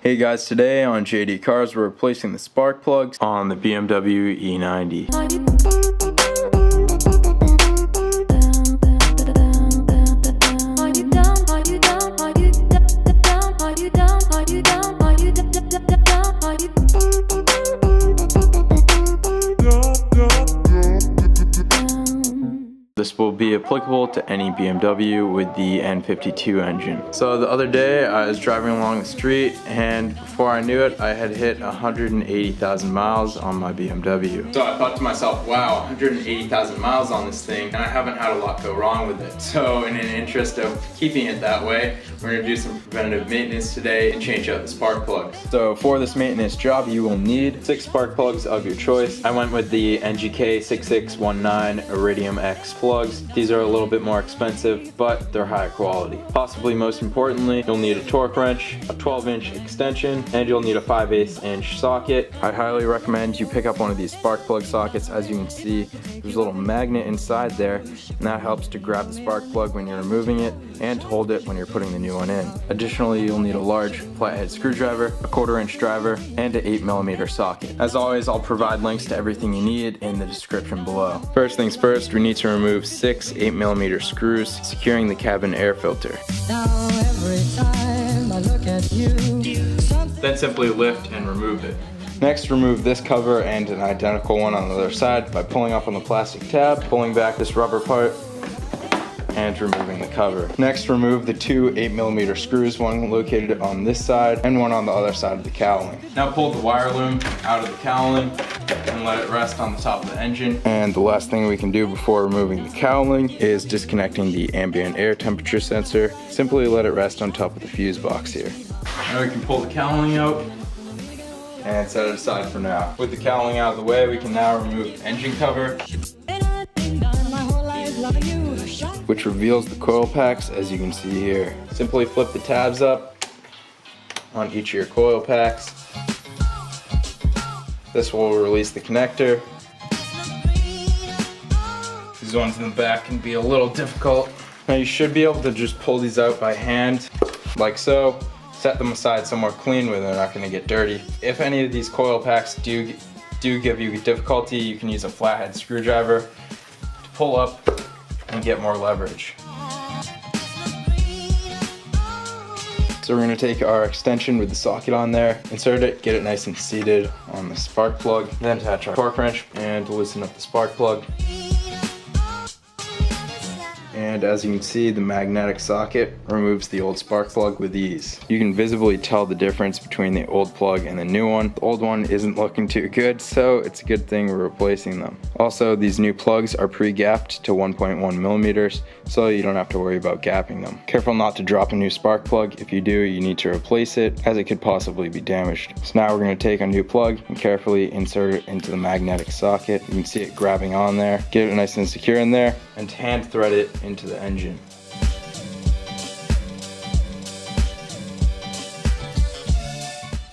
Hey guys, today on JD Cars we're replacing the spark plugs on the BMW E90. This will be applicable to any BMW with the N52 engine. So the other day I was driving along the street and before I knew it I had hit 180,000 miles on my BMW. So I thought to myself, wow, 180,000 miles on this thing and I haven't had a lot go wrong with it. So in an interest of keeping it that way, we're going to do some preventative maintenance today and change out the spark plugs. So for this maintenance job you will need 6 spark plugs of your choice. I went with the NGK 6619 Iridium X plugs. These are a little bit more expensive, but they're high quality. Possibly most importantly, you'll need a torque wrench, a 12-inch extension, and you'll need a 5/8 inch socket. I highly recommend you pick up one of these spark plug sockets. As you can see, there's a little magnet inside there, and that helps to grab the spark plug when you're removing it and to hold it when you're putting the new one in. Additionally, you'll need a large flathead screwdriver, a 1/4-inch driver, and an 8mm socket. As always, I'll provide links to everything you need in the description below. First things first, we need to remove 6 8mm screws securing the cabin air filter. Now every time I look at you, Then simply lift and remove it. Next, remove this cover and an identical one on the other side by pulling up on the plastic tab, pulling back this rubber part, and removing the cover. Next, remove the 2 8mm screws, one located on this side and one on the other side of the cowling. Now pull the wire loom out of the cowling and let it rest on the top of the engine. And the last thing we can do before removing the cowling is disconnecting the ambient air temperature sensor. Simply let it rest on top of the fuse box here. Now we can pull the cowling out and set it aside for now. With the cowling out of the way, we can now remove the engine cover, which reveals the coil packs as you can see here. Simply flip the tabs up on each of your coil packs. This will release the connector. These ones in the back can be a little difficult. Now you should be able to just pull these out by hand, like so. Set them aside somewhere clean where they're not going to get dirty. If any of these coil packs do give you difficulty, you can use a flathead screwdriver to pull up and get more leverage. So we're going to take our extension with the socket on there, insert it, get it nice and seated on the spark plug, then attach our torque wrench and loosen up the spark plug. And as you can see, the magnetic socket removes the old spark plug with ease. You can visibly tell the difference between the old plug and the new one. The old one isn't looking too good, so it's a good thing we're replacing them. Also, these new plugs are pre-gapped to 1.1mm, so you don't have to worry about gapping them. Careful not to drop a new spark plug. If you do, you need to replace it, as it could possibly be damaged. So now we're going to take a new plug and carefully insert it into the magnetic socket. You can see it grabbing on there. Get it nice and secure in there, and hand thread it into the engine.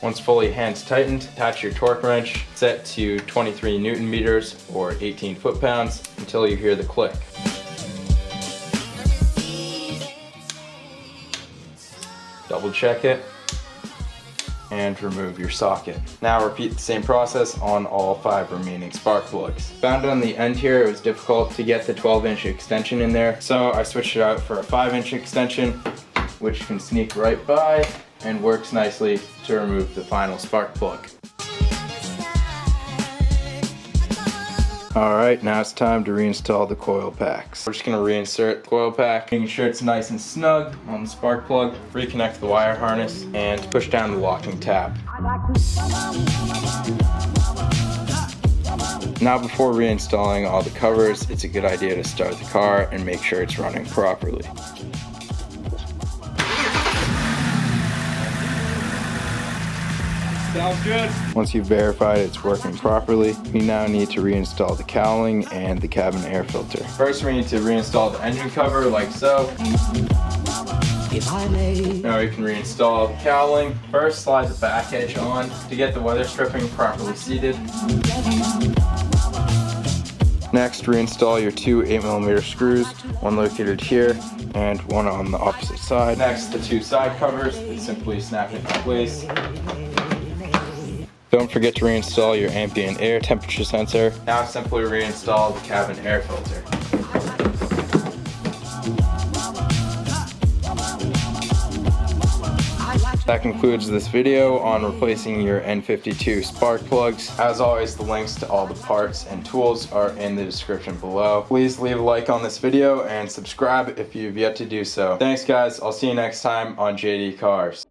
Once fully hands tightened, attach your torque wrench, set to 23 Newton meters or 18 foot-pounds until you hear the click. Double check it and remove your socket. Now repeat the same process on all 5 remaining spark plugs. Found on the end here it was difficult to get the 12-inch extension in there, so I switched it out for a 5-inch extension, which can sneak right by and works nicely to remove the final spark plug. Alright, now it's time to reinstall the coil packs. We're just going to reinsert the coil pack, making sure it's nice and snug on the spark plug, reconnect the wire harness, and push down the locking tab. Now before reinstalling all the covers, it's a good idea to start the car and make sure it's running properly. Sounds good. Once you've verified it's working properly, we now need to reinstall the cowling and the cabin air filter. First we need to reinstall the engine cover like so. Now we can reinstall the cowling. First slide the back edge on to get the weather stripping properly seated. Next, reinstall your two 8mm screws, one located here and one on the opposite side. Next, the two side covers, simply snap into place. Don't forget to reinstall your ambient air temperature sensor. Now simply reinstall the cabin air filter. That concludes this video on replacing your N52 spark plugs. As always, the links to all the parts and tools are in the description below. Please leave a like on this video and subscribe if you've yet to do so. Thanks guys, I'll see you next time on JD Cars.